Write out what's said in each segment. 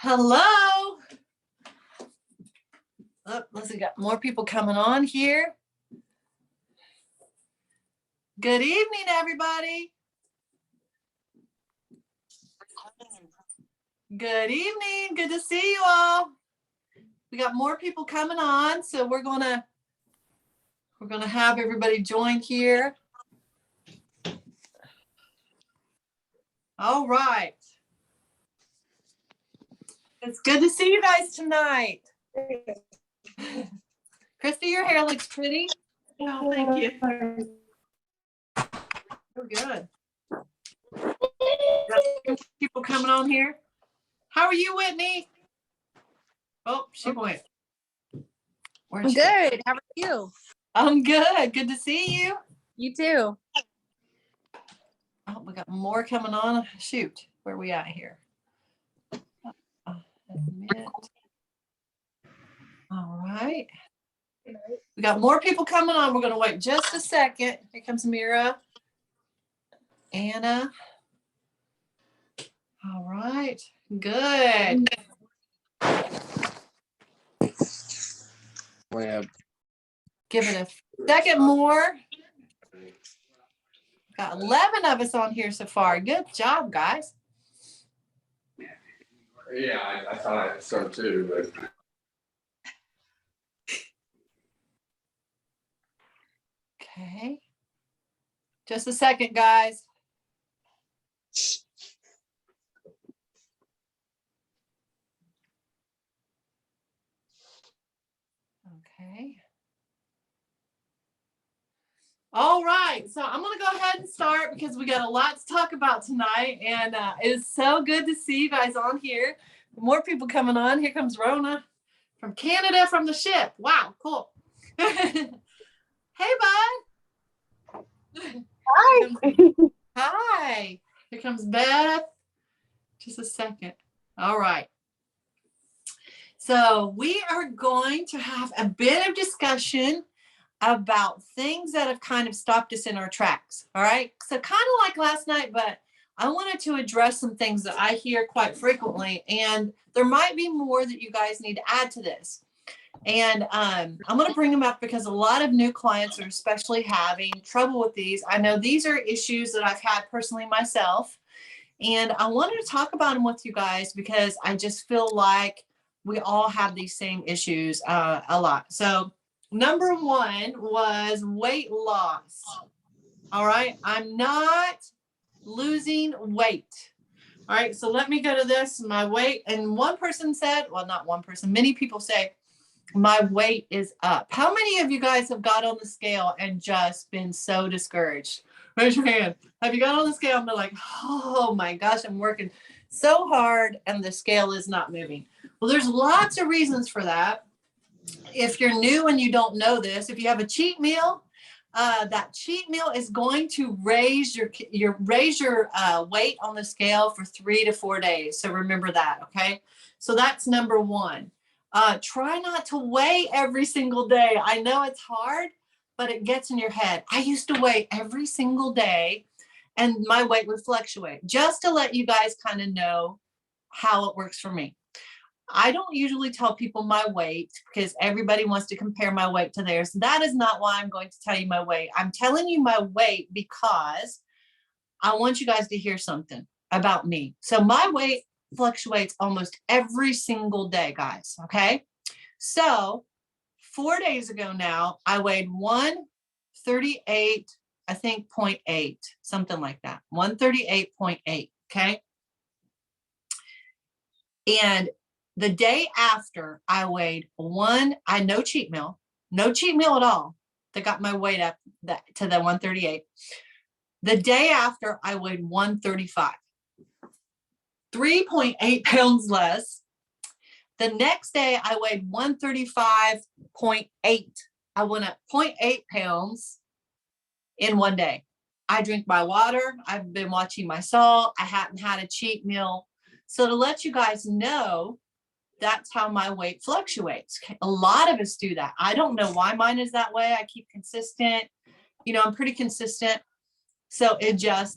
Hello. Oh, let's see, got more people coming on here. Good evening, everybody. Good evening. Good to see you all. We got more people coming on, so we're gonna have everybody join here. All right. It's good to see you guys tonight. Christy, your hair looks pretty. Oh, thank you. We're good. Got people coming on here. How are you, Whitney? Oh, she went. I'm good. How are you? I'm good. Good to see you. You too. Oh, we got more coming on. Shoot, where are we at here? Admit. All right. We got more people coming on. We're going to wait just a second. Here comes Mira. Anna. All right. Good. Give it a second more. Got 11 of us on here so far. Good job, guys. Yeah, I thought so too, but. Okay. Just a second, guys. Okay. All right, so I'm going to go ahead and start because we got a lot to talk about tonight, and it is so good to see you guys on here. More people coming on. Here comes Rona from Canada from the ship. Wow, cool. Hey, bud. Hi. Hi. Here comes Beth. Just a second. All right. So we are going to have a bit of discussion about things that have kind of stopped us in our tracks. All right. So kind of like last night, but I wanted to address some things that I hear quite frequently, and there might be more that you guys need to add to this. And I'm going to bring them up because a lot of new clients are especially having trouble with these. I know these are issues that I've had personally myself, and I wanted to talk about them with you guys because I just feel like we all have these same issues a lot. So number one was weight loss. All right. I'm not losing weight. All right. So let me go to this. My weight. And one person said, well, not one person, many people say my weight is up. How many of you guys have got on the scale and just been so discouraged? Raise your hand. Have you got on the scale and been like, oh my gosh, I'm working so hard and the scale is not moving? Well, there's lots of reasons for that. If you're new and you don't know this, if you have a cheat meal, that cheat meal is going to raise your weight on the scale for 3 to 4 days. So remember that, okay? So that's number one. Try not to weigh every single day. I know it's hard, but it gets in your head. I used to weigh every single day and my weight would fluctuate. Just to let you guys kind of know how it works for me. I don't usually tell people my weight because everybody wants to compare my weight to theirs. That is not why I'm going to tell you my weight. I'm telling you my weight because I want you guys to hear something about me. So my weight fluctuates almost every single day, guys. Okay. So 4 days ago now, I weighed 138, I think 0.8, something like that. 138.8. Okay. And the day after I weighed no cheat meal at all that got my weight up to the 138. The day after I weighed 135, 3.8 pounds less. The next day I weighed 135.8. I went up 0.8 pounds in 1 day. I drink my water. I've been watching my salt. I hadn't had a cheat meal. So to let you guys know, that's how my weight fluctuates. A lot of us do that. I don't know why mine is that way. I keep consistent. I'm pretty consistent. So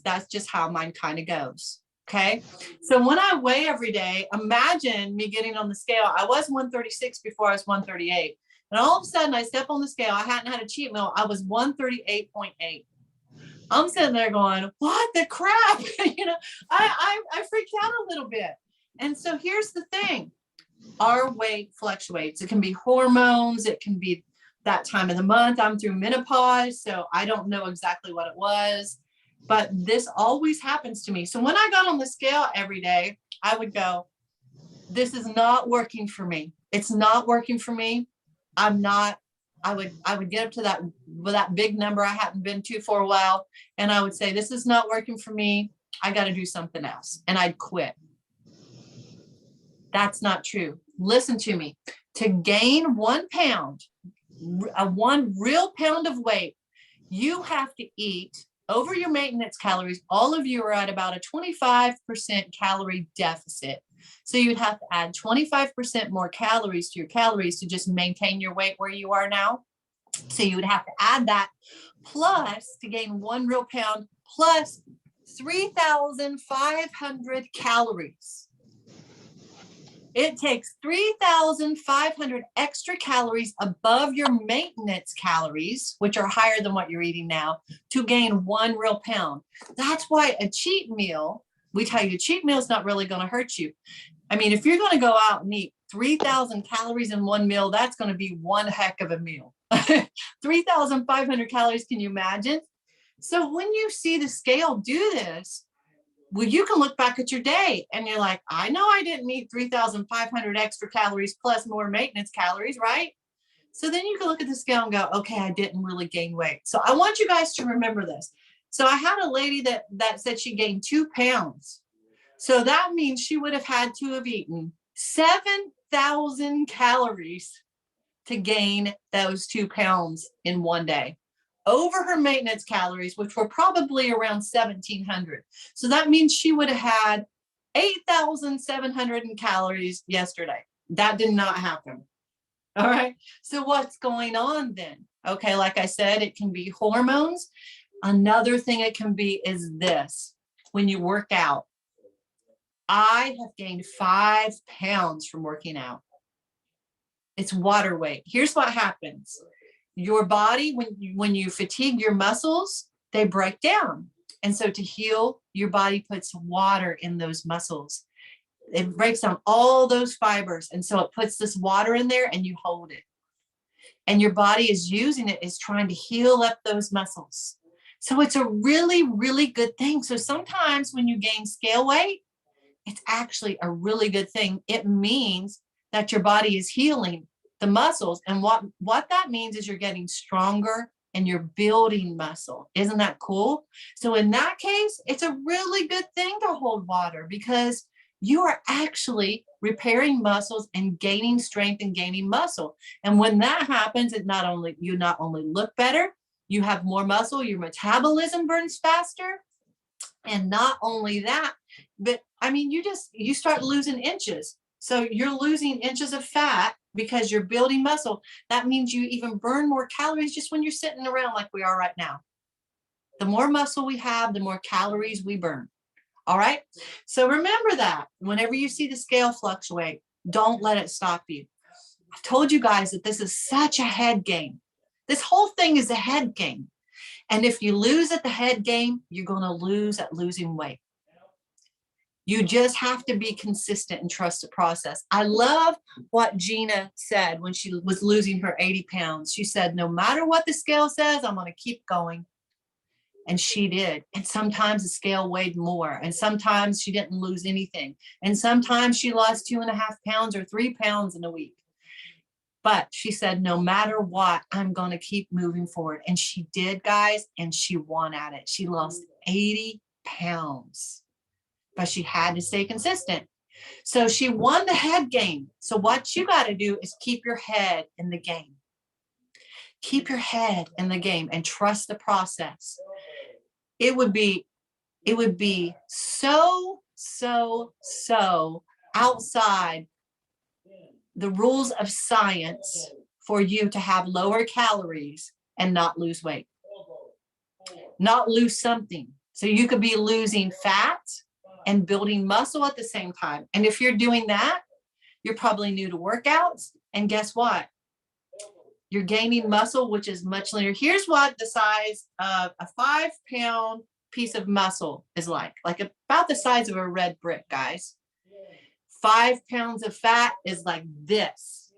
that's just how mine kind of goes. Okay. So when I weigh every day, imagine me getting on the scale. I was 136 before I was 138. And all of a sudden I step on the scale. I hadn't had a cheat meal. I was 138.8. I'm sitting there going, what the crap? I freaked out a little bit. And so here's the thing. Our weight fluctuates. It can be hormones. It can be that time of the month. I'm through menopause, so I don't know exactly what it was, but this always happens to me. So when I got on the scale every day, I would go, this is not working for me. It's not working for me. I would get up to that big number I hadn't been to for a while. And I would say, this is not working for me. I got to do something else. And I'd quit. That's not true. Listen to me. To gain 1 pound, one real pound of weight, you have to eat over your maintenance calories. All of you are at about a 25% calorie deficit. So you'd have to add 25% more calories to your calories to just maintain your weight where you are now. So you would have to add that plus to gain 1 real pound plus 3,500 calories. It takes 3,500 extra calories above your maintenance calories, which are higher than what you're eating now, to gain 1 real pound. That's why a cheat meal, we tell you a cheat meal is not really going to hurt you. I mean, if you're going to go out and eat 3,000 calories in one meal, that's going to be one heck of a meal. 3,500 calories, can you imagine? So when you see the scale do this, well, you can look back at your day and you're like, I know I didn't eat 3,500 extra calories plus more maintenance calories, right? So then you can look at the scale and go, okay, I didn't really gain weight. So I want you guys to remember this. So I had a lady that said she gained 2 pounds. So that means she would have had to have eaten 7,000 calories to gain those 2 pounds in one day, over her maintenance calories, which were probably around 1,700. So that means she would have had 8,700 calories yesterday. That did not happen. All right. So what's going on then? Okay. Like I said, it can be hormones. Another thing it can be is this. When you work out, I have gained 5 pounds from working out. It's water weight. Here's what happens. Your body, when you fatigue your muscles, they break down. And so to heal, your body puts water in those muscles. It breaks down all those fibers. And so it puts this water in there and you hold it. And your body is using it, is trying to heal up those muscles. So it's a really, really good thing. So sometimes when you gain scale weight, it's actually a really good thing. It means that your body is healing the muscles. And what that means is you're getting stronger and you're building muscle. Isn't that cool? So in that case, it's a really good thing to hold water because you are actually repairing muscles and gaining strength and gaining muscle. And when that happens, you not only look better, you have more muscle, your metabolism burns faster. And not only that, but I mean, you start losing inches. So you're losing inches of fat because you're building muscle. That means you even burn more calories just when you're sitting around like we are right now. The more muscle we have, the more calories we burn. All right. So remember that whenever you see the scale fluctuate, don't let it stop you. I've told you guys that this is such a head game. This whole thing is a head game. And if you lose at the head game, you're going to lose at losing weight. You just have to be consistent and trust the process. I love what Gina said when she was losing her 80 pounds. She said, no matter what the scale says, I'm going to keep going. And she did. And sometimes the scale weighed more. And sometimes she didn't lose anything. And sometimes she lost 2.5 pounds or 3 pounds in a week. But she said, no matter what, I'm going to keep moving forward. And she did, guys. And she won at it. She lost 80 pounds. But she had to stay consistent. So she won the head game. So what you got to do is keep your head in the game. Keep your head in the game and trust the process. It would be so outside the rules of science for you to have lower calories and not lose weight. Not lose something. So you could be losing fat and building muscle at the same time. And if you're doing that, you're probably new to workouts. And guess what? You're gaining muscle, which is much linear. Here's what the size of a 5-pound piece of muscle is like about the size of a red brick, guys. 5 pounds of fat is like this.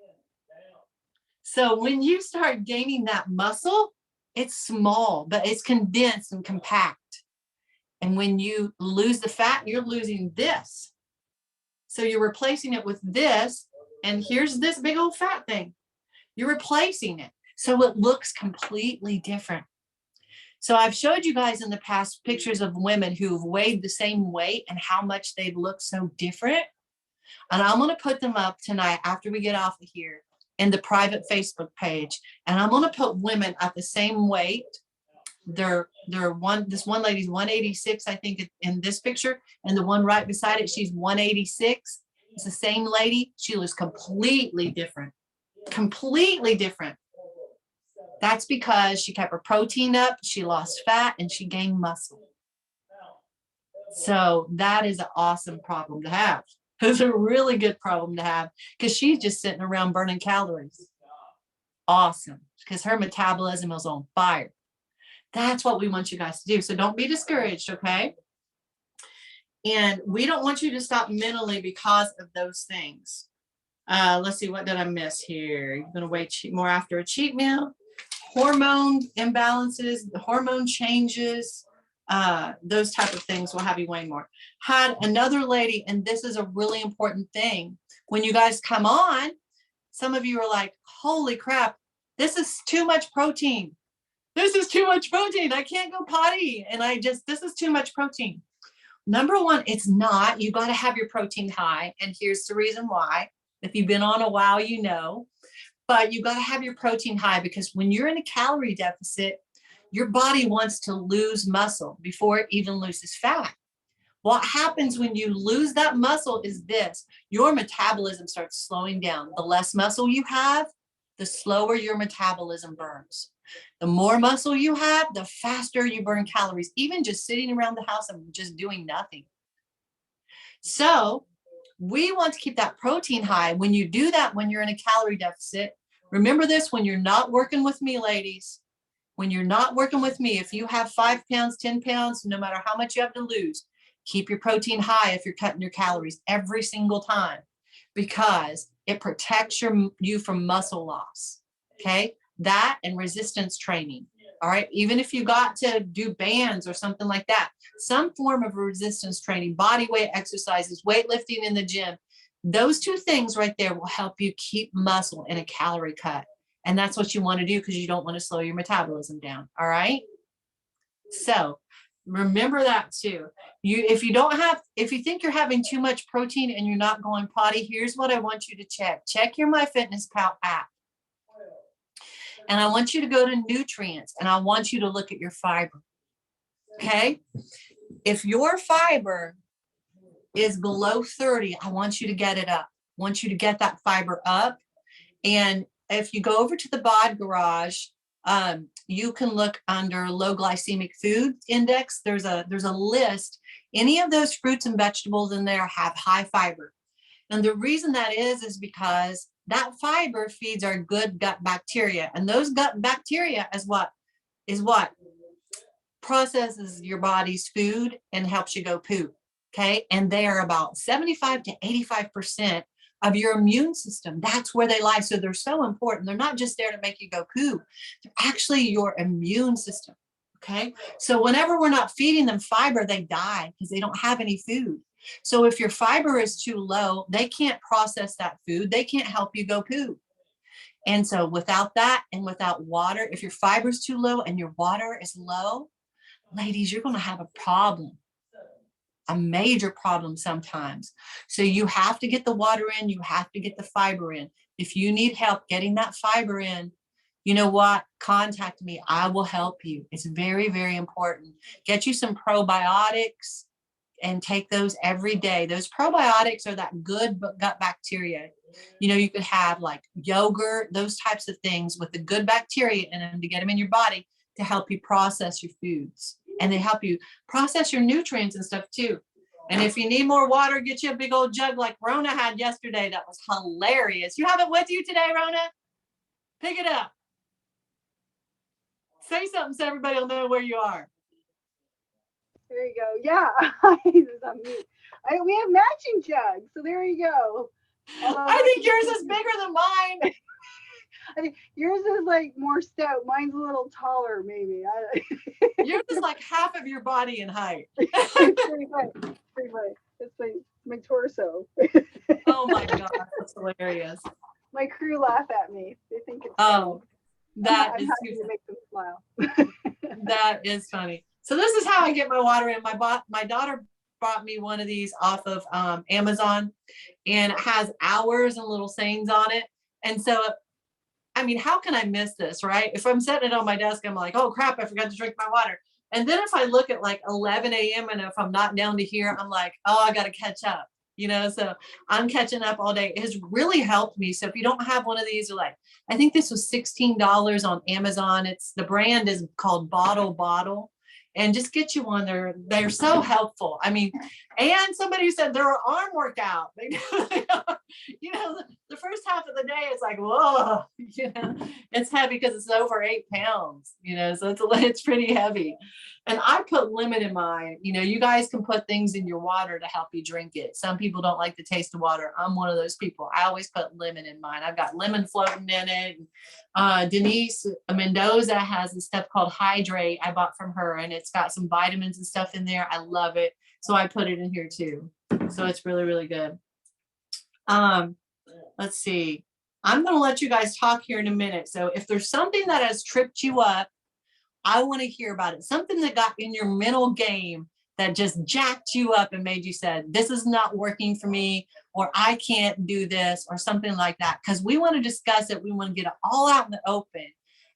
So when you start gaining that muscle, it's small, but it's condensed and compact. And when you lose the fat, you're losing this. So you're replacing it with this. And here's this big old fat thing. You're replacing it. So it looks completely different. So I've showed you guys in the past pictures of women who've weighed the same weight and how much they look so different. And I'm going to put them up tonight after we get off of here in the private Facebook page. And I'm going to put women at the same weight. This one lady's 186, I think, in this picture. And the one right beside it, she's 186. It's the same lady. She looks completely different. Completely different. That's because she kept her protein up, she lost fat, and she gained muscle. So that is an awesome problem to have. It's a really good problem to have because she's just sitting around burning calories. Awesome. Because her metabolism is on fire. That's what we want you guys to do. So don't be discouraged, okay? And we don't want you to stop mentally because of those things. Let's see, what did I miss here? You're going to wait more after a cheat meal. Hormone imbalances, the hormone changes, those type of things will have you weigh more. Had another lady, and this is a really important thing. When you guys come on, some of you are like, holy crap, this is too much protein. This is too much protein. I can't go potty. And this is too much protein. Number one, it's not. You got to have your protein high. And here's the reason why. If you've been on a while, you know. But you got to have your protein high because when you're in a calorie deficit, your body wants to lose muscle before it even loses fat. What happens when you lose that muscle is this. Your metabolism starts slowing down. The less muscle you have, the slower your metabolism burns. The more muscle you have, the faster you burn calories, even just sitting around the house and just doing nothing. So we want to keep that protein high. When you do that, when you're in a calorie deficit, remember this, when you're not working with me, ladies, when you're not working with me, if you have 5 pounds, 10 pounds, no matter how much you have to lose, keep your protein high if you're cutting your calories every single time because it protects you from muscle loss. Okay. That and resistance training. All right. Even if you got to do bands or something like that, some form of resistance training, body weight exercises, weightlifting in the gym, those two things right there will help you keep muscle in a calorie cut. And that's what you want to do because you don't want to slow your metabolism down. All right. So remember that too. If you think you're having too much protein and you're not going potty, here's what I want you to check. Check your MyFitnessPal app. And I want you to go to nutrients and I want you to look at your fiber. Okay. If your fiber is below 30, I want you to get it up. I want you to get that fiber up. And if you go over to the Bod Garage, you can look under low glycemic food index. There's a list. Any of those fruits and vegetables in there have high fiber. And the reason that is because that fiber feeds our good gut bacteria. And those gut bacteria is what processes your body's food and helps you go poop. Okay. And they are about 75 to 85% of your immune system. That's where they lie. So they're so important. They're not just there to make you go poo. They're actually your immune system. Okay. So whenever we're not feeding them fiber, they die because they don't have any food. So if your fiber is too low, they can't process that food. They can't help you go poo. And so without that and without water, if your fiber is too low and your water is low, ladies, you're going to have a problem. A major problem sometimes. So you have to get the water in, you have to get the fiber in. If you need help getting that fiber in, you know what? Contact me. I will help you. It's very, very important. Get you some probiotics and take those every day. Those probiotics are that good gut bacteria. You know, you could have like yogurt, those types of things with the good bacteria in them to get them in your body to help you process your foods. And they help you process your nutrients and stuff too. And if you need more water, get you a big old jug like Rona had yesterday. That was hilarious. You have it with you today, Rona? Pick it up. Say something so everybody will know where you are. There you go. Yeah. It's on mute. We have matching jugs, so there you go. I think yours is bigger than mine. I think yours is like more stout. Mine's a little taller, maybe. Yours is like half of your body in height. It's pretty funny. Pretty funny. It's my torso. Oh my God, that's hilarious. My crew laugh at me. They think it's Oh, that I'm is happy too to make them smile. That is funny. So this is how I get my water in. My daughter bought me one of these off of Amazon, and it has hours and little sayings on it. And so, I mean, how can I miss this, right? If I'm setting it on my desk, I'm like, oh crap, I forgot to drink my water. And then if I look at like 11 a.m. and if I'm not down to here, I'm like, oh, I got to catch up. So I'm catching up all day. It has really helped me. So if you don't have one of these, you're like, I think this was $16 on Amazon. The brand is called Bottle, and just get you one. They're so helpful. I mean, and somebody said they're an arm workout. The first half of the day, it's like, whoa, it's heavy because it's over 8 pounds, so it's pretty heavy. And I put lemon in mine. You guys can put things in your water to help you drink it. Some people don't like the taste of water. I'm one of those people. I always put lemon in mine. I've got lemon floating in it. Denise Mendoza has this stuff called Hydrate I bought from her, and it's got some vitamins and stuff in there. I love it. So I put it in here too. So it's really, really good. Let's see. I'm going to let you guys talk here in a minute. So if there's something that has tripped you up, I want to hear about it. Something that got in your mental game that just jacked you up and made you say, this is not working for me, or I can't do this, or something like that. Because we want to discuss it. We want to get it all out in the open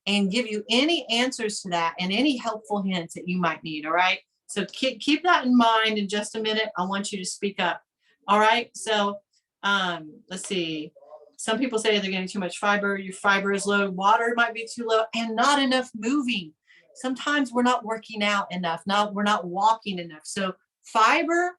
and give you any answers to that and any helpful hints that you might need. All right. So keep that in mind. In just a minute, I want you to speak up. All right. So let's see. Some people say they're getting too much fiber. Your fiber is low. Water might be too low, and not enough moving. Sometimes we're not working out enough. We're not walking enough. So fiber,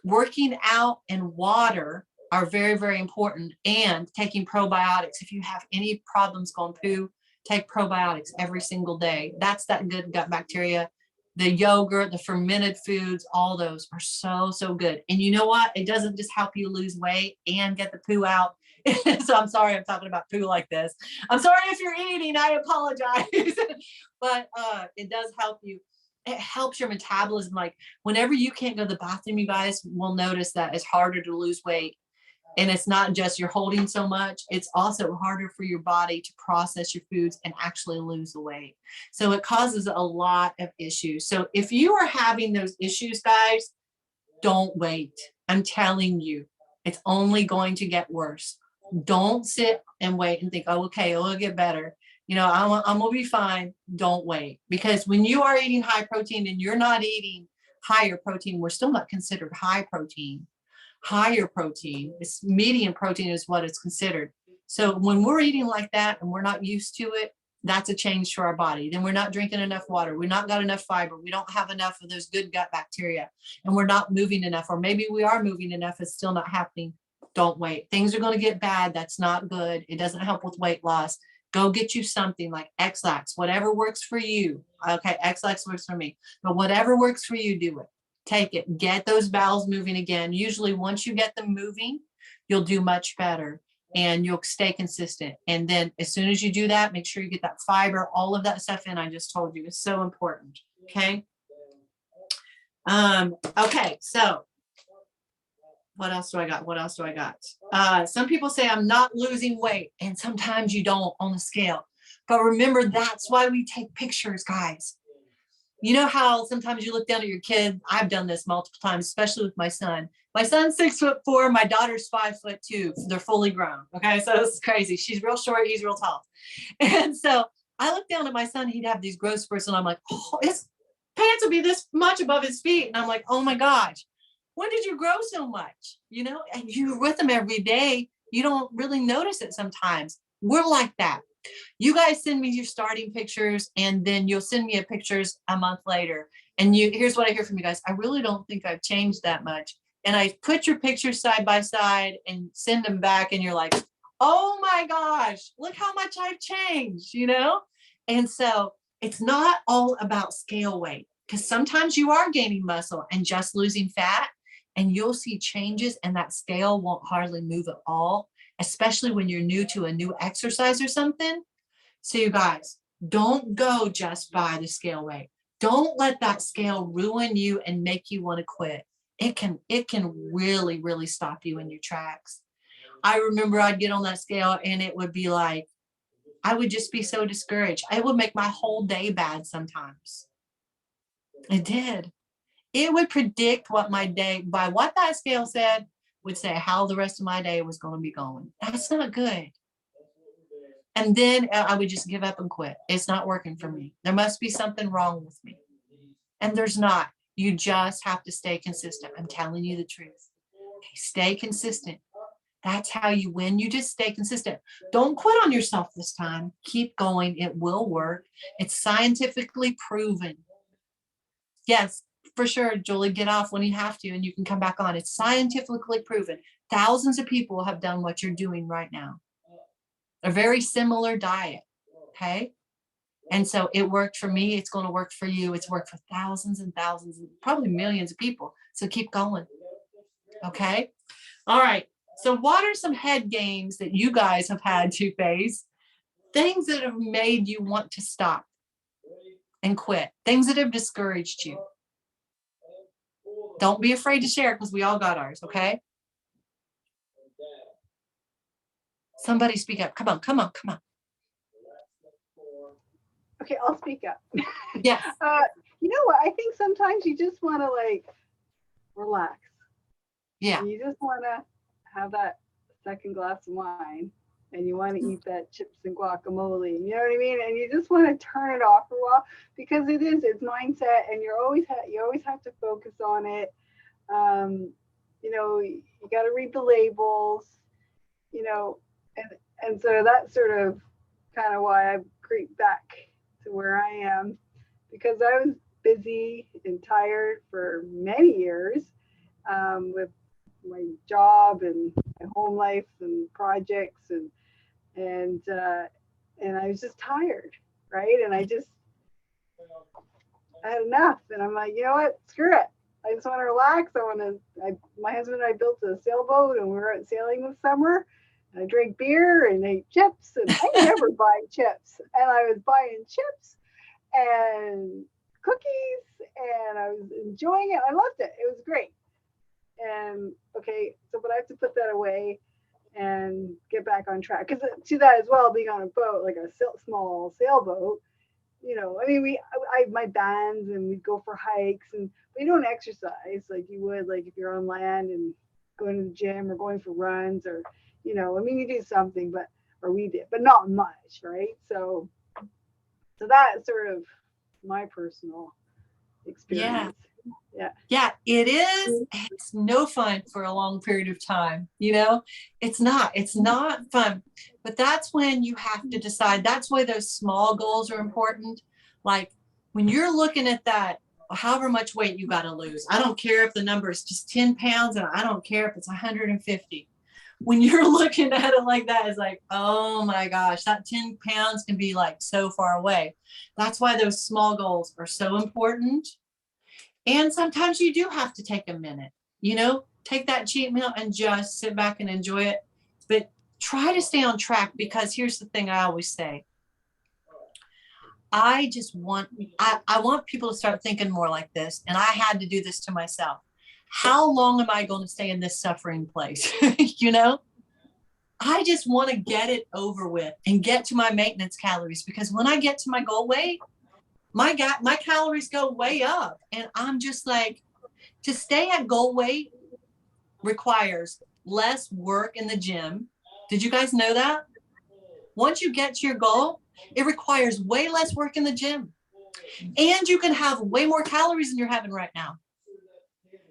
working out, and water are very, very important. And taking probiotics. If you have any problems going poo, take probiotics every single day. That's that good gut bacteria. The yogurt, the fermented foods, all those are so, so good. And you know what? It doesn't just help you lose weight and get the poo out. So I'm sorry I'm talking about poo like this. I'm sorry if you're eating, I apologize. But it does help you. It helps your metabolism. Like whenever you can't go to the bathroom, you guys will notice that it's harder to lose weight. And it's not just you're holding so much, it's also harder for your body to process your foods and actually lose the weight. So it causes a lot of issues. So if you are having those issues, guys, don't wait. I'm telling you, it's only going to get worse. Don't sit and wait and think, oh, okay, it'll get better. I'm going to be fine. Don't wait. Because when you are eating high protein and you're not eating higher protein, we're still not considered high protein. Higher protein, it's medium protein is what it's considered. So when we're eating like that and we're not used to it, that's a change to our body. Then we're not drinking enough water. We're not got enough fiber. We don't have enough of those good gut bacteria, and we're not moving enough, or maybe we are moving enough. It's still not happening. Don't wait. Things are going to get bad. That's not good. It doesn't help with weight loss. Go get you something like X-Lax, whatever works for you. Okay, X-Lax works for me, but whatever works for you, do it. Take it, get those bowels moving again. Usually once you get them moving, you'll do much better and you'll stay consistent. And then as soon as you do that, make sure you get that fiber, all of that stuff in. I just told you, it's so important. Okay. Okay. So what else do I got? Some people say I'm not losing weight, and sometimes you don't on the scale, but remember, that's why we take pictures, guys. You know how sometimes you look down at your kid? I've done this multiple times, especially with my son. My son's 6'4", my daughter's 5'2". They're fully grown. Okay, so it's crazy. She's real short, he's real tall. And so I look down at my son, he'd have these growth spurts, and I'm like, oh, his pants would be this much above his feet. And I'm like, oh my gosh, when did you grow so much? And you're with him every day. You don't really notice it sometimes. We're like that. You guys send me your starting pictures, and then you'll send me pictures a month later, And here's what I hear from you guys. I really don't think I've changed that much. And I put your pictures side by side and send them back. And you're like, oh my gosh, look how much I've changed, And so it's not all about scale weight, because sometimes you are gaining muscle and just losing fat, and you'll see changes and that scale won't hardly move at all, especially when you're new to a new exercise or something. So you guys, don't go just by the scale weight. Don't let that scale ruin you and make you want to quit. It can really, really stop you in your tracks. I remember I'd get on that scale and it would be like, I would just be so discouraged. It would make my whole day bad sometimes. It did. It would predict what my day, by what that scale said, would say how the rest of my day was going to be going. That's not good. And then I would just give up and quit. It's not working for me. There must be something wrong with me. And there's not. You just have to stay consistent. I'm telling you the truth. Okay, stay consistent. That's how you win. You just stay consistent. Don't quit on yourself this time. Keep going. It will work. It's scientifically proven. Yes, for sure, Julie, get off when you have to and you can come back on. It's scientifically proven. Thousands of people have done what you're doing right now. A very similar diet, okay? And so it worked for me. It's going to work for you. It's worked for thousands and thousands, probably millions of people. So keep going, okay? All right. So what are some head games that you guys have had to face? Things that have made you want to stop and quit. Things that have discouraged you. Don't be afraid to share because we all got ours, okay? Somebody speak up. Come on. Okay, I'll speak up. Yes. You know what? I think sometimes you just want to like relax. Yeah. You just want to have that second glass of wine and you want to eat that chips and guacamole. You know what I mean? And you just want to turn it off for a while because it's mindset and you always have to focus on it. You got to read the labels, and so that's sort of kind of why I've creeped back to where I am, because I was busy and tired for many years with my job and my home life and projects and I was just tired, right? And I had enough, and I'm like, you know what? Screw it. I just want to relax. My husband and I built a sailboat, and we were out sailing this summer. And I drank beer and ate chips, and I never buy chips. And I was buying chips and cookies, and I was enjoying it. I loved it. It was great. And okay, but I have to put that away and get back on track. Because to that as well, being on a boat, like a small sailboat, I have my bands and we'd go for hikes, and we don't exercise like you would, like if you're on land and going to the gym or going for runs or, you do something, or we did, but not much, right? So that's sort of my personal experience. Yeah, it is. It's no fun for a long period of time. It's not fun, but that's when you have to decide. That's why those small goals are important. Like when you're looking at that, however much weight you got to lose, I don't care if the number is just 10 pounds and I don't care if it's 150. When you're looking at it like that, it's like, oh my gosh, that 10 pounds can be like so far away. That's why those small goals are so important. And sometimes you do have to take a minute, take that cheat meal and just sit back and enjoy it. But try to stay on track, because here's the thing I always say. I want people to start thinking more like this. And I had to do this to myself. How long am I going to stay in this suffering place? I just want to get it over with and get to my maintenance calories, because when I get to my goal weight, my calories go way up. And I'm just like, to stay at goal weight requires less work in the gym. Did you guys know that? Once you get to your goal, it requires way less work in the gym. And you can have way more calories than you're having right now.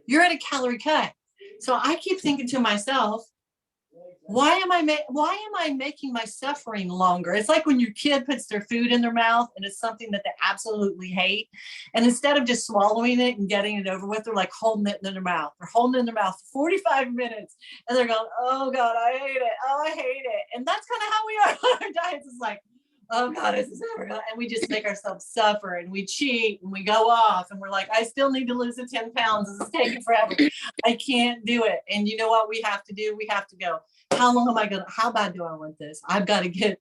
You're at a calorie cut. So I keep thinking to myself, why am I making my suffering longer? It's like when your kid puts their food in their mouth and it's something that they absolutely hate. And instead of just swallowing it and getting it over with, they're like holding it in their mouth. They're holding it in their mouth for 45 minutes and they're going, oh God, I hate it. Oh, I hate it. And that's kind of how we are on our diets. It's like, oh God, this is ever. And we just make ourselves suffer and we cheat and we go off and we're like, I still need to lose the 10 pounds. This is taking forever. I can't do it. And you know what we have to do? We have to go, how long am I going to, how bad do I want this? I've got to get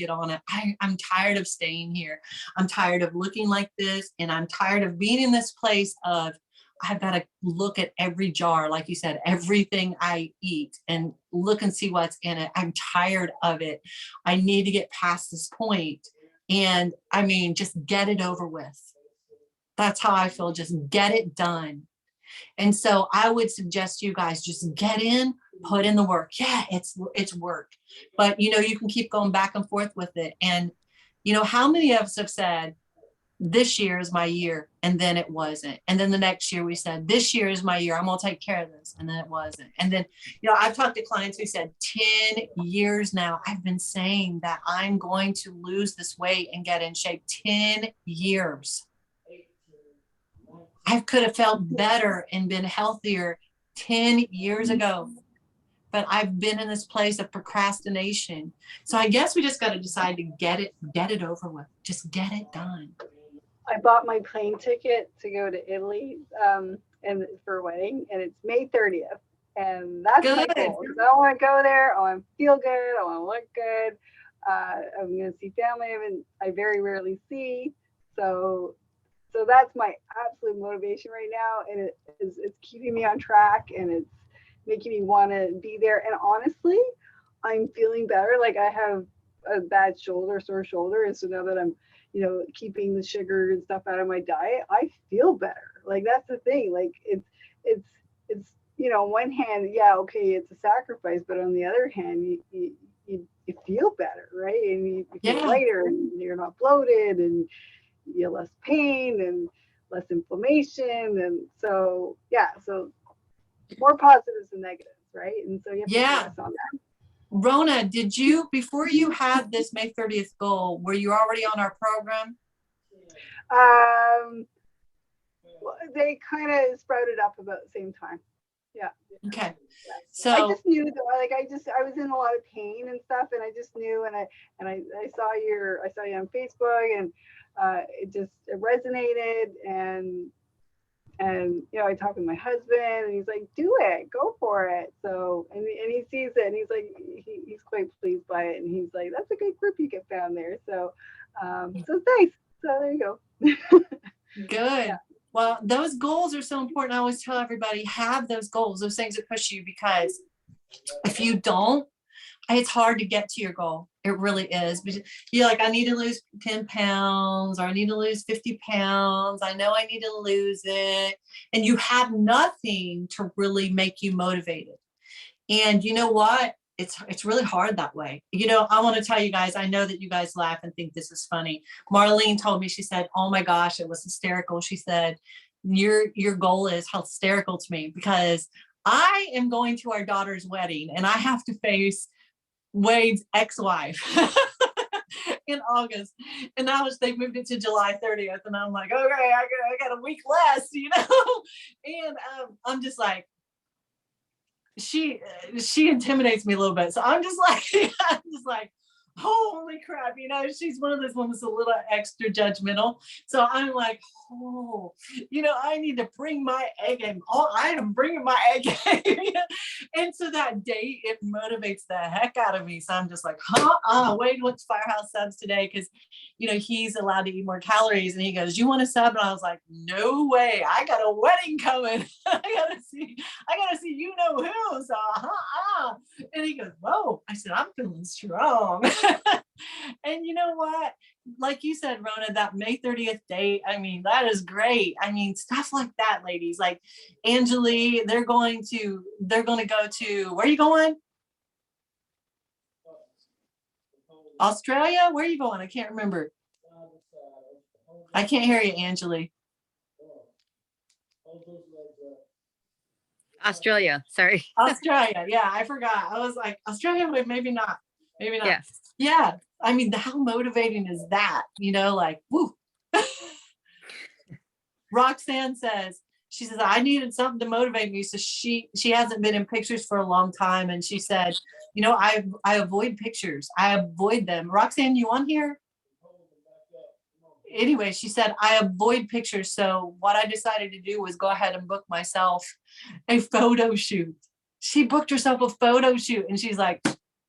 on it. I'm tired of staying here. I'm tired of looking like this. And I'm tired of being in this place of, I've got to look at every jar, like you said, everything I eat and look and see what's in it. I'm tired of it. I need to get past this point. And I mean, just get it over with. That's how I feel. Just get it done. And so I would suggest you guys just get in, put in the work. Yeah, it's work, but you know, you can keep going back and forth with it. And you know, how many of us have said, this year is my year, and then it wasn't. And then the next year we said, this year is my year, I'm gonna take care of this, and then it wasn't. And then, you know, I've talked to clients who said 10 years now, I've been saying that I'm going to lose this weight and get in shape. 10 years. I could have felt better and been healthier 10 years ago, but I've been in this place of procrastination. So I guess we just got to decide to get it over with. Just get it done. I bought my plane ticket to go to Italy and for a wedding, and it's May 30th. And that's my goal. Because I want to go there. I want to feel good. I want to look good. I'm going to see family I very rarely see. So that's my absolute motivation right now. And it's keeping me on track, and it's making me want to be there. And honestly, I'm feeling better. Like I have a bad sore shoulder. And so now that I'm, you know, keeping the sugar and stuff out of my diet, I feel better. Like that's the thing. Like it's, you know, on one hand, yeah, okay, it's a sacrifice, but on the other hand, you feel better, right? And you feel lighter, and you're not bloated, and you have less pain and less inflammation. And so, yeah, so more positives than negatives, right? And so you have to focus on that. Rona, did you, before you had this May 30th goal, were you already on our program? They kind of sprouted up about the same time. Yeah. Okay. Yeah. So I just knew that, like, I was in a lot of pain and stuff, and I just knew, and I saw you on Facebook, and it resonated, and you know, I talked with my husband, and he's like, do it, go for it. So, and he sees it, and he's like, he's quite pleased by it, and he's like, that's a good group you get found there. So, so thanks. So there you go. Good. Yeah. Well, those goals are so important. I always tell everybody, have those goals, those things that push you, because if you don't, it's hard to get to your goal. It really is. But you're like, I need to lose 10 pounds, or I need to lose 50 pounds. I know I need to lose it. And you have nothing to really make you motivated. And you know what? It's really hard that way. You know, I want to tell you guys, I know that you guys laugh and think this is funny. Marlene told me, she said, oh my gosh, it was hysterical. She said, your goal is hysterical to me, because I am going to our daughter's wedding and I have to face Wade's ex-wife in August, and now they moved it to July 30th, and I'm like, okay, I got a week less, you know. And I'm just like, she intimidates me a little bit, so I'm just like holy crap, you know, she's one of those women that's a little extra judgmental. So I'm like, oh, you know, I need to bring my A game. Oh, I am bringing my A game. And so that date, it motivates the heck out of me. So I'm just like, Wade went to Firehouse Subs today, because, you know, he's allowed to eat more calories. And he goes, you want a sub? And I was like, no way. I got a wedding coming. I gotta see, you know who. So and he goes, whoa. I said, I'm feeling strong. And you know what? Like you said, Rona, that May 30th date, I mean, that is great. I mean, stuff like that, ladies, like Angeli, they're going to go to, where are you going? Australia? Where are you going? I can't remember. I can't hear you, Angeli. Australia. Sorry. Australia. Yeah, I forgot. I was like, Australia, but maybe not. Maybe not. Yeah. Yeah. I mean, how motivating is that? You know, like, woo. Roxanne says, she says, I needed something to motivate me. So she hasn't been in pictures for a long time. And she said, you know, I avoid pictures. I avoid them. Roxanne, you on here? Anyway, she said, I avoid pictures. So what I decided to do was go ahead and book myself a photo shoot. She booked herself a photo shoot and she's like,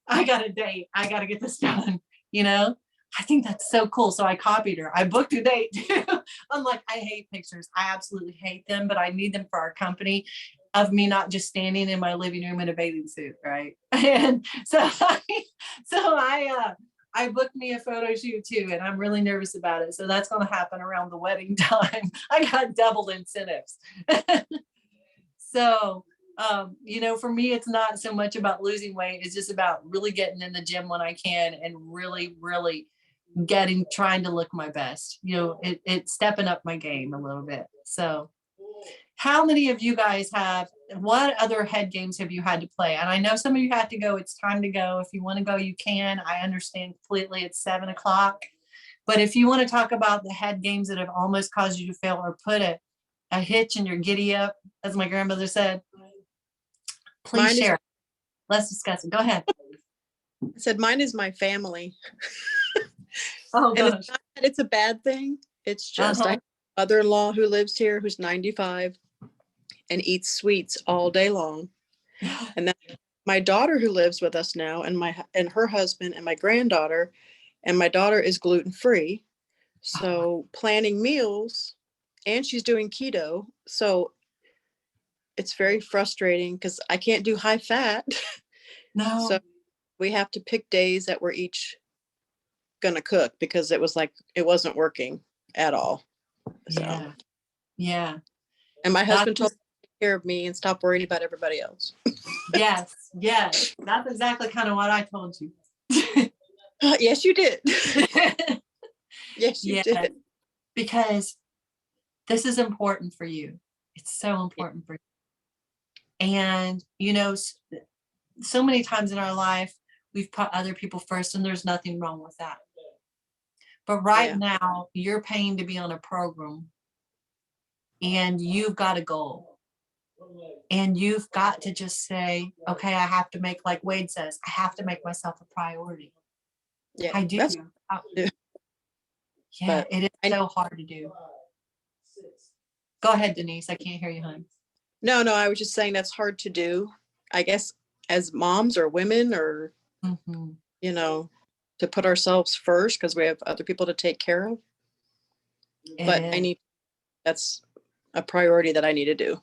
I got a date. I got to get this done. You know, I think that's so cool. So I copied her. I booked a date too. I'm like, I hate pictures. I absolutely hate them, but I need them for our company of me not just standing in my living room in a bathing suit. Right. And so I booked me a photo shoot too, and I'm really nervous about it. So that's going to happen around the wedding time. I got double incentives. So, you know, for me, it's not so much about losing weight. It's just about really getting in the gym when I can and really, really trying to look my best. You know, it's stepping up my game a little bit. So how many of you guys what other head games have you had to play? And I know some of you had to go. It's time to go. If you want to go, you can. I understand completely. It's 7:00. But if you want to talk about the head games that have almost caused you to fail or put a hitch in your giddy up, as my grandmother said, please share. Let's discuss it. Go ahead. I said mine is my family. Oh, And gosh. it's not that it's a bad thing. It's just I have a mother-in-law who lives here who's 95 and eats sweets all day long. And then my daughter who lives with us now and her husband and my granddaughter, and my daughter is gluten-free. So planning meals, and she's doing keto. So it's very frustrating because I can't do high fat. No. So we have to pick days that we're each gonna cook because it wasn't working at all. So Yeah. Yeah. and my husband That's told me to take care of me and stop worrying about everybody else. Yes. Yes. That's exactly kind of what I told you. Yes, you did. Yes, you Yeah. did. Because this is important for you. It's so important for you. And, you know, so many times in our life, we've put other people first, and there's nothing wrong with that. But right now, you're paying to be on a program, and you've got a goal. And you've got to just say, okay, I have to make, like Wade says, I have to make myself a priority. Yeah, I do. that's Yeah, but it is so hard to do. Go ahead, Denise. I can't hear you, hon. no, I was just saying that's hard to do, I guess, as moms or women or, Mm-hmm. you know, to put ourselves first because we have other people to take care of. But that's a priority that I need to do.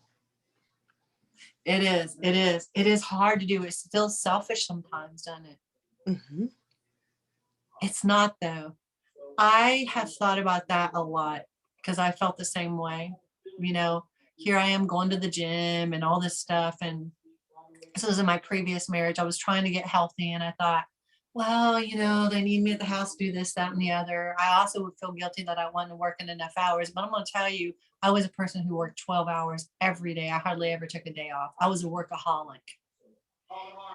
It is. It is. It is hard to do. It feels selfish sometimes, doesn't it? Mm-hmm. It's not, though. I have thought about that a lot because I felt the same way. You know, here I am going to the gym and all this stuff. And this was in my previous marriage. I was trying to get healthy, and I thought, well, you know, they need me at the house to do this, that, and the other. I also would feel guilty that I wasn't working enough hours. But I'm going to tell you, I was a person who worked 12 hours every day. I hardly ever took a day off. I was a workaholic.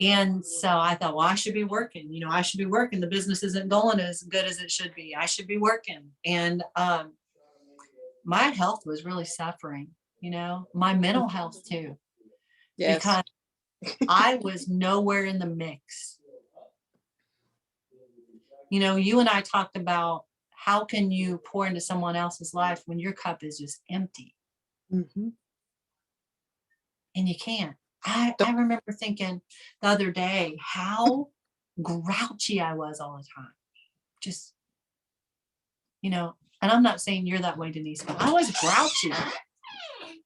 And so I thought, well, I should be working. You know, I should be working. The business isn't going as good as it should be. I should be working. And my health was really suffering, you know, my mental health too. Yes. Because I was nowhere in the mix. You know, you and I talked about how can you pour into someone else's life when your cup is just empty? Mm-hmm. And you can't. I remember thinking the other day how grouchy I was all the time. Just, you know, and I'm not saying you're that way, Denise, but I was grouchy.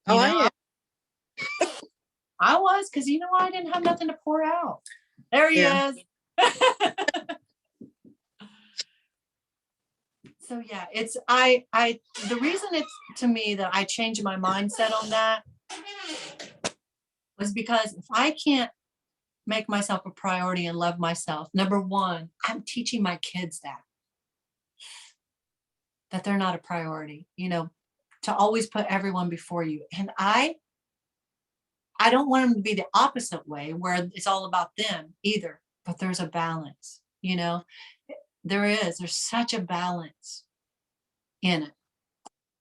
Oh, I am. I was, because you know I didn't have nothing to pour out. There he is. So yeah, it's the reason it's to me that I changed my mindset on that was because if I can't make myself a priority and love myself, number one, I'm teaching my kids that they're not a priority, you know, to always put everyone before you. And I I don't want them to be the opposite way where it's all about them either, but there's a balance, you know, there's such a balance in it.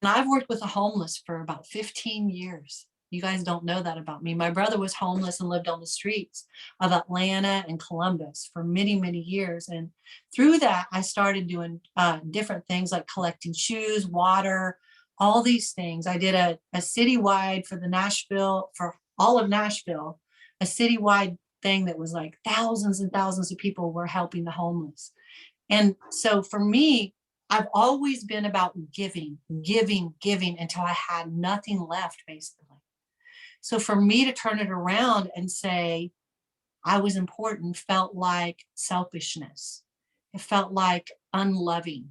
And I've worked with the homeless for about 15 years. You guys don't know that about me. My brother was homeless and lived on the streets of Atlanta and Columbus for many, many years. And through that, I started doing different things like collecting shoes, water, all these things. I did a citywide for all of Nashville, a citywide thing that was like thousands and thousands of people were helping the homeless. And so for me, I've always been about giving until I had nothing left, basically. So for me to turn it around and say I was important felt like selfishness. It felt like unloving.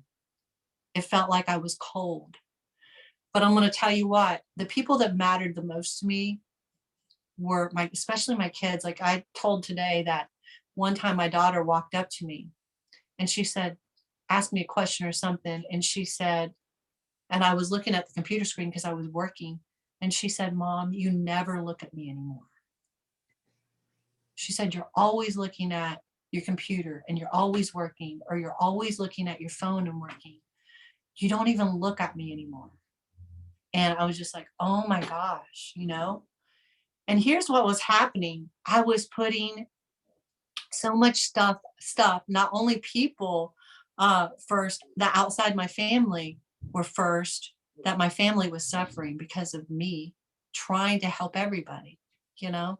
It felt like I was cold. But I'm going to tell you what, the people that mattered the most to me were especially my kids. Like I told today that one time my daughter walked up to me and she said, asked me a question or something. And she said, and I was looking at the computer screen because I was working. And she said, Mom, you never look at me anymore. She said, you're always looking at your computer and you're always working, or you're always looking at your phone and working. You don't even look at me anymore. And I was just like, oh my gosh, you know? And here's what was happening. I was putting so much stuff, not only people first, that outside my family were first, that my family was suffering because of me trying to help everybody, you know?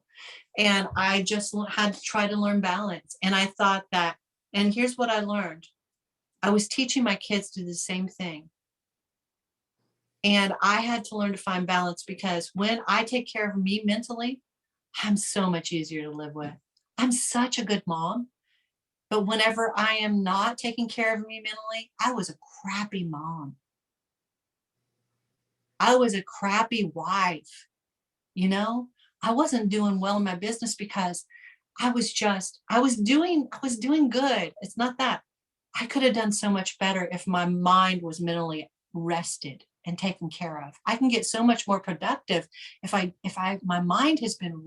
And I just had to try to learn balance. And I thought that, and here's what I learned. I was teaching my kids to do the same thing. And I had to learn to find balance, because when I take care of me mentally, I'm so much easier to live with. I'm such a good mom. But whenever I am not taking care of me mentally, I was a crappy mom. I was a crappy wife, you know? I wasn't doing well in my business because I was doing good. It's not that. I could have done so much better if my mind was mentally rested and taken care of. I can get so much more productive if my mind has been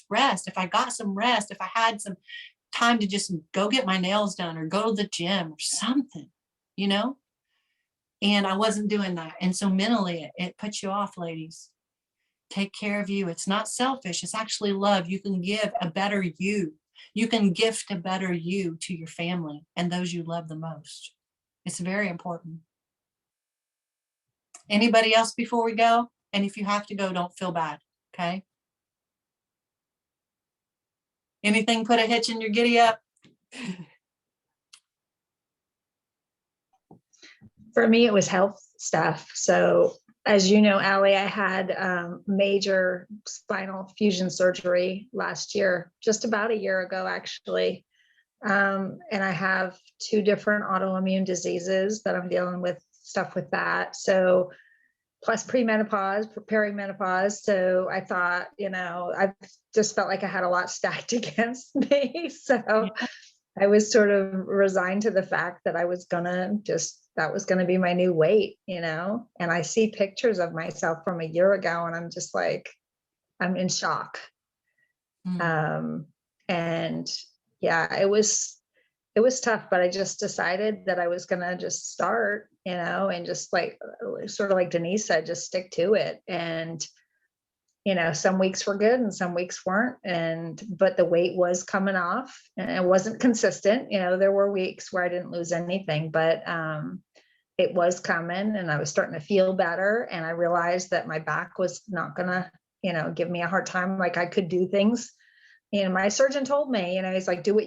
rest. If I got some rest, if I had some time to just go get my nails done or go to the gym or something, you know? And I wasn't doing that. And so mentally it puts you off, ladies. Take care of you. It's not selfish. It's actually love. You can give a better you. You can gift a better you to your family and those you love the most. It's very important. Anybody else before we go? And if you have to go, don't feel bad. Okay. Anything put a hitch in your giddy up? For me, it was health stuff. So as you know, Allie, I had major spinal fusion surgery last year, just about a year ago, actually. And I have 2 different autoimmune diseases that I'm dealing with stuff with that. So plus premenopause, preparing menopause. So I thought, I just felt like I had a lot stacked against me. So I was sort of resigned to the fact that I was that was going to be my new weight, and I see pictures of myself from a year ago and I'm just like, I'm in shock. And yeah, it was tough, but I just decided that I was going to just start, and just like, sort of like Denise said, just stick to it. And, some weeks were good and some weeks weren't. But the weight was coming off and it wasn't consistent. There were weeks where I didn't lose anything, but, it was coming and I was starting to feel better. And I realized that my back was not gonna, give me a hard time. Like I could do things. My surgeon told me, he's like, do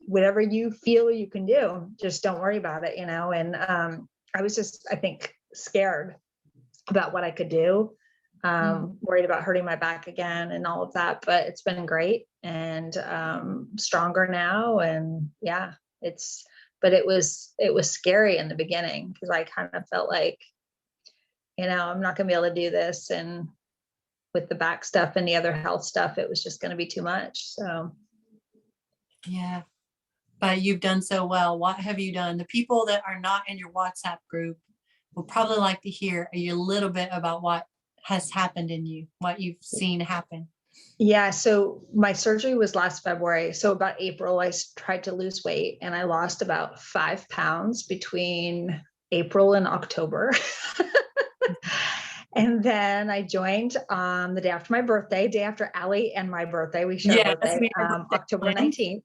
whatever you feel you can do, just don't worry about it, and I was just, I think, scared about what I could do, worried about hurting my back again and all of that, but it's been great and stronger now. And yeah, but it was scary in the beginning because I kind of felt like, I'm not gonna be able to do this. And with the back stuff and the other health stuff, it was just going to be too much. So. Yeah, but you've done so well. What have you done? The people that are not in your WhatsApp group will probably like to hear a little bit about what has happened in you, what you've seen happen. Yeah, so my surgery was last February. So about April, tried to lose weight and I lost about 5 pounds between April and October. And then I joined the day after my birthday, day after Allie and my birthday. We share a Yes, birthday, we are birthday October twins. 19th.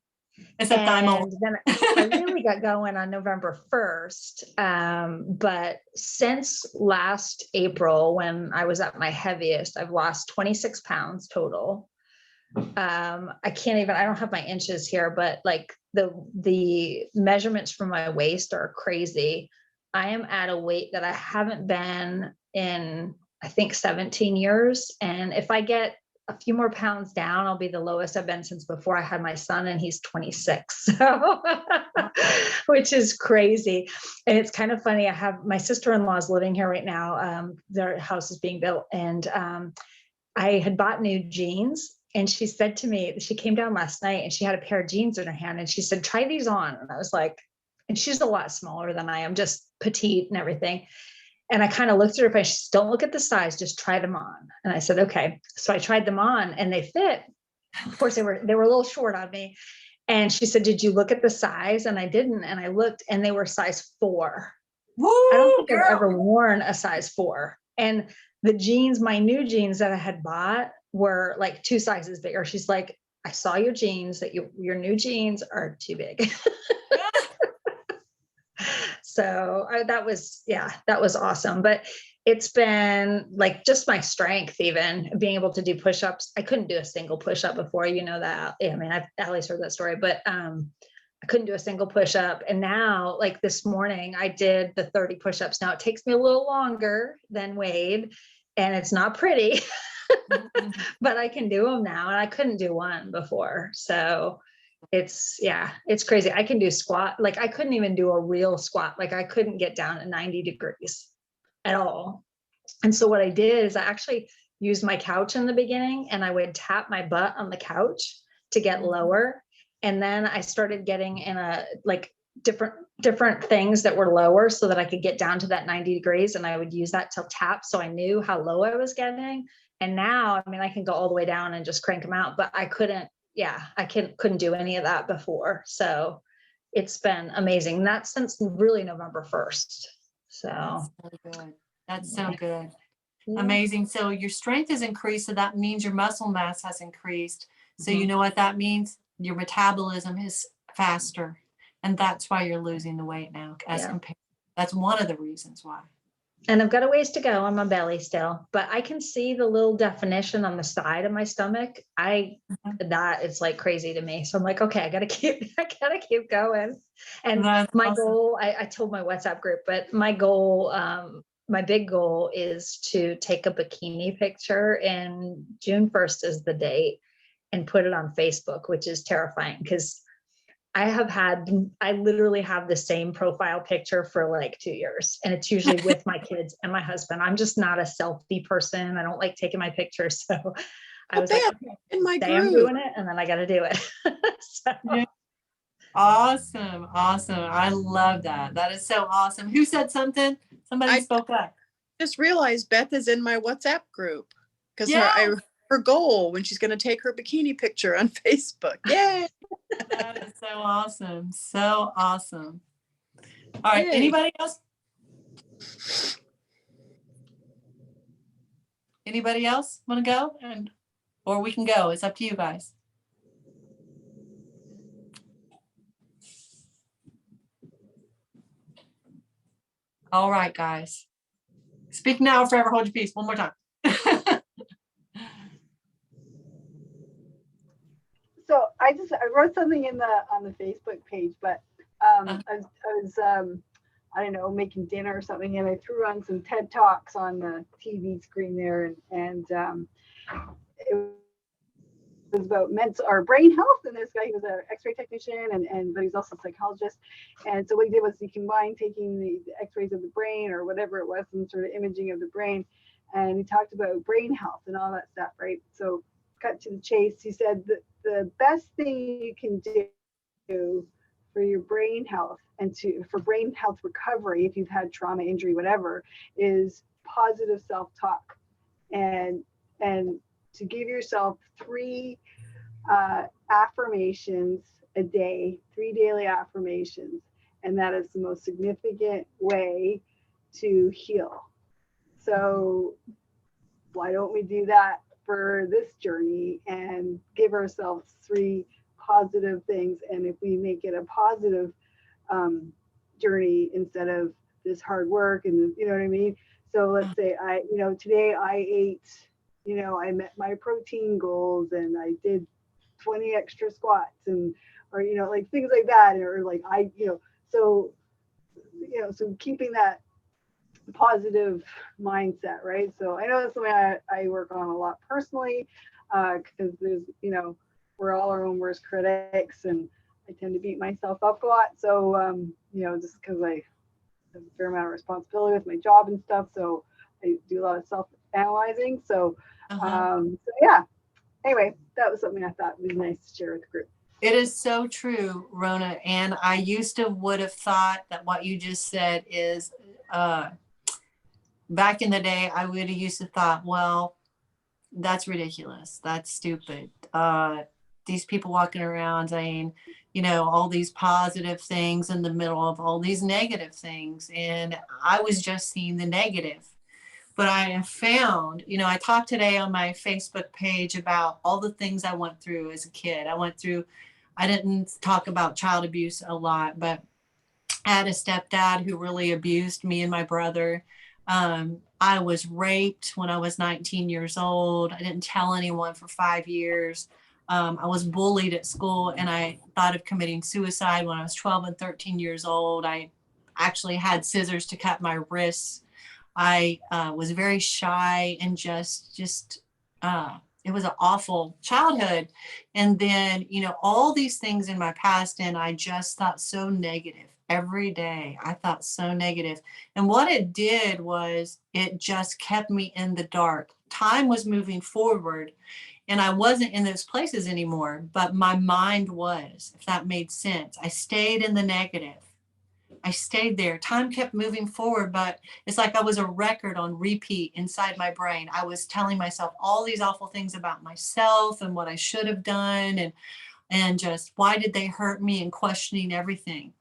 Except I'm old. And then I really got going on November 1st. But since last April, when I was at my heaviest, I've lost 26 pounds total. I can't even, I don't have my inches here, but like the measurements from my waist are crazy. I am at a weight that I haven't been in, I think 17 years. And if I get a few more pounds down, I'll be the lowest I've been since before I had my son, and he's 26. So, which is crazy. And it's kind of funny. I have my sister-in-law is living here right now. Their house is being built, and I had bought new jeans. And she said to me, she came down last night and she had a pair of jeans in her hand and she said, try these on. And I was like, and she's a lot smaller than I am, just petite and everything. And I kind of looked at her face. She said, don't look at the size, just try them on. And I said, okay. So I tried them on and they fit. Of course, they were a little short on me. And she said, did you look at the size? And I didn't. And I looked and they were size 4. Woo, I don't think girl. I've ever worn a size 4. And the jeans, my new jeans that I had bought were like 2 sizes bigger. She's like, I saw your jeans, that your new jeans are too big. So that was awesome. But it's been like just my strength, even being able to do push-ups. I couldn't do a single push-up before, you know that. I mean, I've Allie's heard that story, but I couldn't do a single push-up. And now, like this morning, I did the 30 push-ups. Now it takes me a little longer than Wade, and it's not pretty, but I can do them now. And I couldn't do one before. So it's crazy. I can do squat. Like I couldn't even do a real squat. Like I couldn't get down at 90 degrees at all. And so what I did is I actually used my couch in the beginning, and I would tap my butt on the couch to get lower. And then I started getting in a like different things that were lower so that I could get down to that 90 degrees. And I would use that to tap. So I knew how low I was getting. And now, I mean, I can go all the way down and just crank them out, but I couldn't do any of that before. So it's been amazing. And that's since really November 1st. So That's so good. That's so good. yeah. Amazing. So your strength has increased. So that means your muscle mass has increased. So you know what that means? Your metabolism is faster. And that's why you're losing the weight now as compared. That's one of the reasons why. And I've got a ways to go on my belly still, but I can see the little definition on the side of my stomach. That is like crazy to me. So I'm like, okay, I gotta keep going. And That's my awesome. goal, I told my WhatsApp group, but my goal, my big goal is to take a bikini picture, and June 1st is the date, and put it on Facebook, which is terrifying because I literally have the same profile picture for like 2 years, and it's usually with my kids and my husband. I'm just not a selfie person. I don't like taking my pictures. So I was like, okay, in my today I'm group. doing it, and then I got to do it. So, Yeah. Awesome. I love that. That is so awesome. Who said something? Somebody I spoke up. just realized Beth is in my WhatsApp group because Yeah. her goal when she's going to take her bikini picture on Facebook. Yay! That is so awesome. So awesome. All right. Yay. Anybody else? Anybody else want to go? Or we can go. It's up to you guys. All right, guys. Speak now or forever hold your peace. One more time. So I wrote something on the Facebook page, but I was I don't know, making dinner or something, and I threw on some TED Talks on the TV screen there, and it was about mental or brain health. And this guy, he was an X-ray technician, but he's also a psychologist. And so what he did was he combined taking the X-rays of the brain or whatever it was, some sort of imaging of the brain, and he talked about brain health and all that stuff, right? So cut to the chase, he said that the best thing you can do for your brain health and for brain health recovery, if you've had trauma, injury, whatever, is positive self-talk, and to give yourself 3 affirmations a day, 3 daily affirmations. And that is the most significant way to heal. So why don't we do that for this journey and give ourselves 3 positive things? And if we make it a positive journey instead of this hard work, and you know what I mean? So let's say today I ate, I met my protein goals and I did 20 extra squats, and or like things like that, or like so keeping that positive mindset, right? So I know that's something I work on a lot personally, because there's we're all our own worst critics, and I tend to beat myself up a lot. So just because I have a fair amount of responsibility with my job and stuff, so I do a lot of self-analyzing. So yeah. Anyway, that was something I thought would be nice to share with the group. It is so true, Rona. And I used to would have thought that what you just said is, back in the day, I would have used to thought, well, that's ridiculous. That's stupid. These people walking around saying, all these positive things in the middle of all these negative things. And I was just seeing the negative. But I have found, I talked today on my Facebook page about all the things I went through as a kid. I didn't talk about child abuse a lot, but I had a stepdad who really abused me and my brother. I was raped when I was 19 years old. I didn't tell anyone for 5 years. I was bullied at school, and I thought of committing suicide when I was 12 and 13 years old. I actually had scissors to cut my wrists. I was very shy and just it was an awful childhood. And then, all these things in my past, and I just thought so negative every day. I thought so negative. And what it did was it just kept me in the dark. Time was moving forward, and I wasn't in those places anymore, but my mind was, if that made sense. I stayed in the negative. I stayed there. Time kept moving forward, but it's like I was a record on repeat inside my brain. I was telling myself all these awful things about myself and what I should have done, and just why did they hurt me, and questioning everything.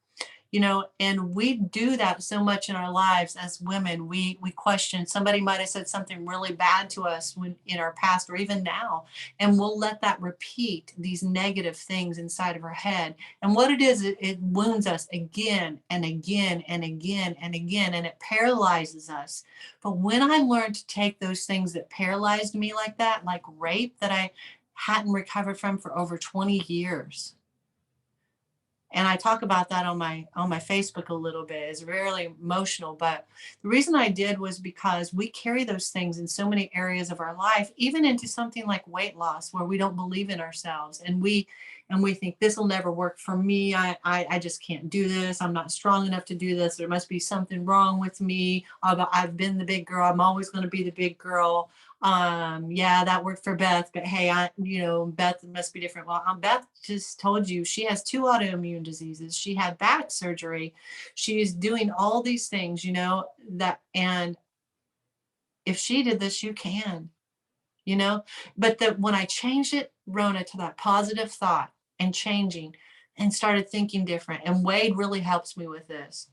And we do that so much in our lives as women. We question, somebody might have said something really bad to us in our past or even now, and we'll let that repeat these negative things inside of our head. And what it is, it wounds us again and again and again and again, and it paralyzes us. But when I learned to take those things that paralyzed me like that, like rape that I hadn't recovered from for over 20 years, and I talk about that on my Facebook a little bit. It's really emotional, but the reason I did was because we carry those things in so many areas of our life, even into something like weight loss, where we don't believe in ourselves, and we think this will never work for me. I just can't do this. I'm not strong enough to do this. There must be something wrong with me. I've been the big girl. I'm always going to be the big girl. Yeah, that worked for Beth, but hey, Beth must be different. Well, Beth just told you she has 2 autoimmune diseases. She had back surgery. She's doing all these things, and if she did this, you can, but when I changed it, Rona, to that positive thought and changing and started thinking different, and Wade really helps me with this.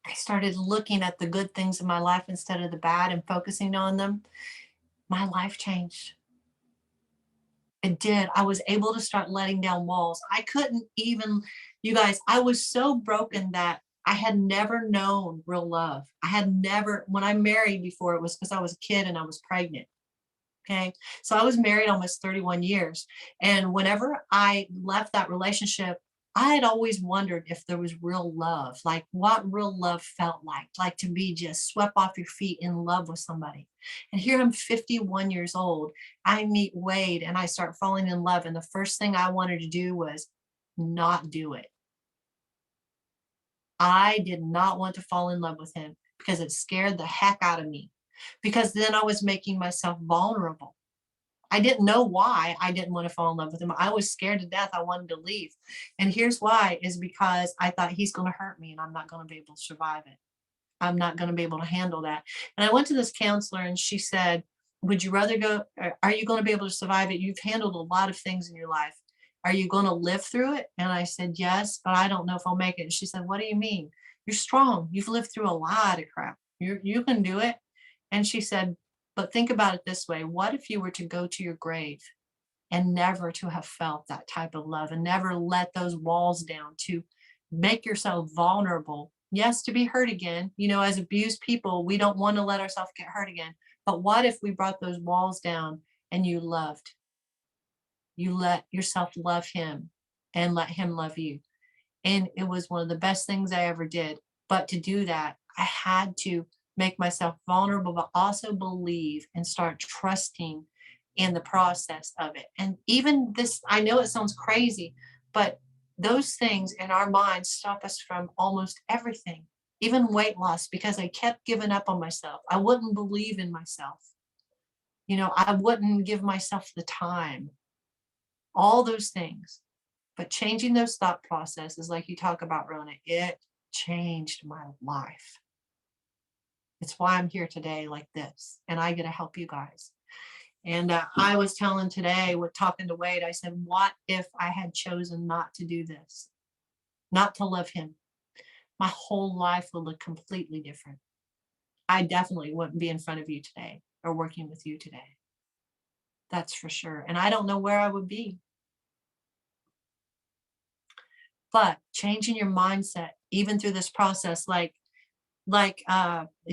I started looking at the good things in my life instead of the bad and focusing on them. My life changed. It did. I was able to start letting down walls. I couldn't even, you guys, I was so broken that I had never known real love. When I married before, it was because I was a kid and I was pregnant. Okay. So I was married almost 31 years. And whenever I left that relationship, I had always wondered if there was real love, like what real love felt like to be just swept off your feet in love with somebody. And here I'm 51 years old. I meet Wade and I start falling in love. And the first thing I wanted to do was not do it. I did not want to fall in love with him because it scared the heck out of me, because then I was making myself vulnerable. I didn't know why I didn't want to fall in love with him. I was scared to death. I wanted to leave. And here's why, is because I thought he's going to hurt me and I'm not going to be able to survive it. I'm not going to be able to handle that. And I went to this counselor and she said, would you rather go, are you going to be able to survive it? You've handled a lot of things in your life. Are you going to live through it? And I said, yes, but I don't know if I'll make it. And she said, what do you mean? You're strong. You've lived through a lot of crap. You can do it. And she said, but think about it this way. What if you were to go to your grave and never to have felt that type of love and never let those walls down, to make yourself vulnerable? Yes, to be hurt again. You know, as abused people, we don't want to let ourselves get hurt again. But what if we brought those walls down and you loved? You let yourself love him and let him love you. And it was one of the best things I ever did. But to do that, I had to make myself vulnerable, but also believe and start trusting in the process of it. And even this, I know it sounds crazy, but those things in our minds stop us from almost everything, even weight loss, because I kept giving up on myself. I wouldn't believe in myself. You know, I wouldn't give myself the time, all those things. But changing those thought processes, like you talk about, Rona, it changed my life. It's why I'm here today like this, and I get to help you guys. And I was telling today, with talking to Wade, I said, what if I had chosen not to do this, not to love him? My whole life would look completely different. I definitely wouldn't be in front of you today or working with you today. That's for sure. And I don't know where I would be. But changing your mindset, even through this process, like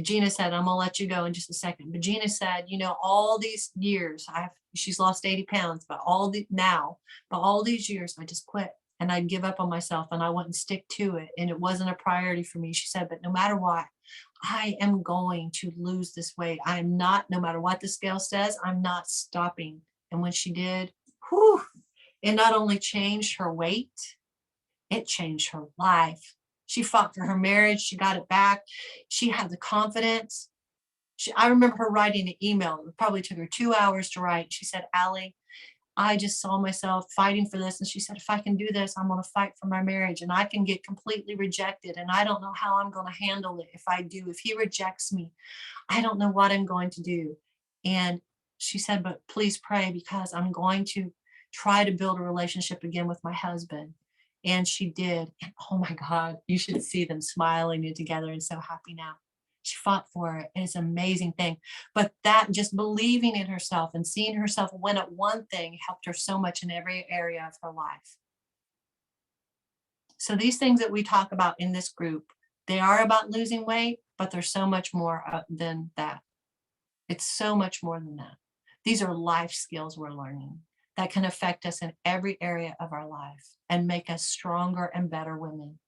Gina said, I'm gonna let you go in just a second. But Gina said, you know, all these years, she's lost 80 pounds, but all these years, I just quit and I'd give up on myself and I wouldn't stick to it. And it wasn't a priority for me. She said, but no matter what, I am going to lose this weight. I'm not, no matter what the scale says, I'm not stopping. And when she did, whew, it not only changed her weight, it changed her life. She fought for her marriage. She got it back. She had the confidence. I remember her writing an email. It probably took her 2 hours to write. She said, Allie, I just saw myself fighting for this. And she said, if I can do this, I'm going to fight for my marriage. And I can get completely rejected. And I don't know how I'm going to handle it if I do. If he rejects me, I don't know what I'm going to do. And she said, but please pray, because I'm going to try to build a relationship again with my husband. And she did. And oh my God, you should see them smiling and together and so happy now. She fought for it. And it's an amazing thing. But that, just believing in herself and seeing herself win at one thing, helped her so much in every area of her life. So these things that we talk about in this group, they are about losing weight, but there's so much more than that. It's so much more than that. These are life skills we're learning that can affect us in every area of our life and make us stronger and better women.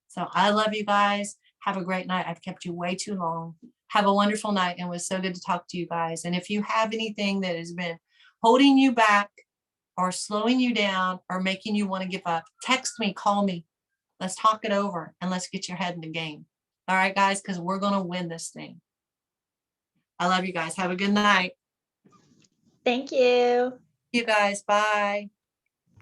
So I love you guys. Have a great night. I've kept you way too long. Have a wonderful night, and it was so good to talk to you guys. And if you have anything that has been holding you back or slowing you down or making you want to give up, text me, call me. Let's talk it over and let's get your head in the game. All right, guys, because we're going to win this thing. I love you guys. Have a good night. Thank you. You guys, bye.